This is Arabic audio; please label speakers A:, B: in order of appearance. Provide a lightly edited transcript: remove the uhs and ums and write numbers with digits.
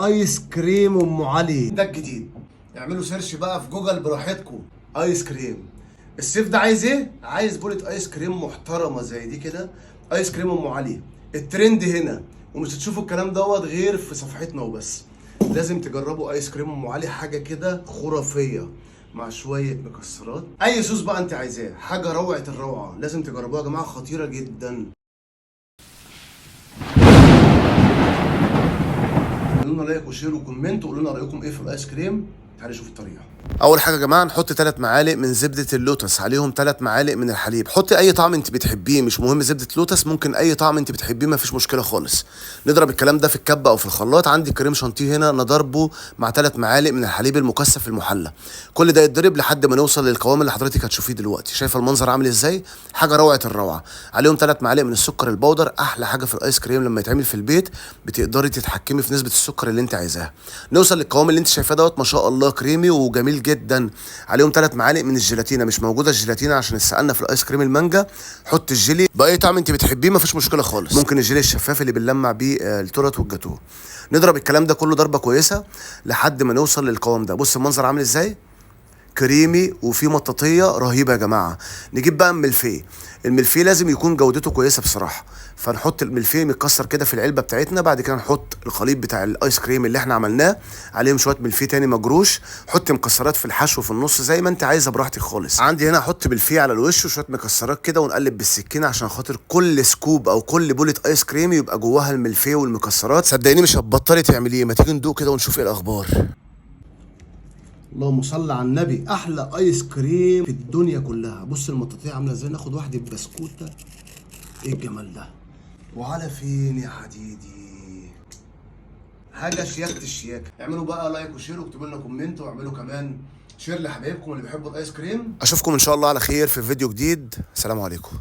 A: ايس كريم ام علي ده الجديد. اعملوا سيرش بقى في جوجل براحتكم. ايس كريم الصيف ده عايز ايه؟ عايز بولة ايس كريم محترمه زي دي كده. ايس كريم ام علي الترند هنا، ومش هتشوفوا الكلام دوت غير في صفحتنا وبس. لازم تجربوا ايس كريم ام علي، حاجه كده خرافيه مع شويه مكسرات. اي صوص بقى انت عايزاه، حاجه روعه الروعه، لازم تجربوها يا جماعه، خطيره جدا. قولوا لنا لايك وشير وكومنت وقولوا لنا رايكم ايه في الايس كريم. تعالوا نشوف الطريقه. اول حاجه يا جماعه نحط 3 معالق من زبده اللوتس عليهم 3 معالق من الحليب. حطي اي طعم انت بتحبيه، مش مهم زبده لوتس، ممكن اي طعم انت بتحبيه مفيش مشكله خالص. نضرب الكلام ده في الكبه او في الخلاط. عندي كريم شانتيه هنا نضربه مع 3 معالق من الحليب المكثف المحلى. كل ده يتضرب لحد ما نوصل للقوام اللي حضرتك هتشوفيه دلوقتي. شايفه المنظر عامل ازاي؟ حاجه روعه الروعه. عليهم 3 معالق من السكر البودر. احلى حاجه في الايس كريم لما يتعمل في البيت بتقدري تتحكمي في نسبه السكر اللي انت عايزاها. نوصل للقوام اللي انت شايفاه دوت، ما شاء الله كريمي وجميل جدا. عليهم 3 معالق من الجيلاتينا. مش موجوده الجيلاتينا عشان سالنا في الايس كريم المانجا. حط الجيلي باي طعم انت بتحبيه مفيش مشكله خالص، ممكن الجيلي الشفاف اللي بنلمع بيه التورت والجاتوه. نضرب الكلام ده كله ضربه كويسه لحد ما نوصل للقوام ده. بص المنظر عامل ازاي، كريمي وفي مطاطيه رهيبه يا جماعه. نجيب بقى الملفيه. الملفيه لازم يكون جودته كويسه بصراحه، فنحط الملفيه متكسر كده في العلبه بتاعتنا. بعد كده نحط الخليط بتاع الايس كريم اللي احنا عملناه عليهم شويه ملفيه تاني مجروش. حط مكسرات في الحشو في النص زي ما انت عايزه براحتك خالص. عندي هنا احط ملفيه على الوش وشويه مكسرات كده، ونقلب بالسكينه عشان خاطر كل سكوب او كل بوله ايس كريم يبقى جواها الملفيه والمكسرات. صدقيني مش هتبطلي تعمليه. ما تيجي ندوق كده ونشوف ايه الاخبار. اللهم صل على النبي، احلى ايس كريم في الدنيا كلها. بص المطاطيه عامله ازاي. ناخد واحده بسكوته. ايه الجمال ده، وعلى فين يا حديدي، حاجه شياكه الشياكه. اعملوا بقى لايك وشير واكتبوا لنا كومنت، واعملوا كمان شير لحبايبكم اللي بيحبوا الايس كريم. اشوفكم ان شاء الله على خير في فيديو جديد. سلام عليكم.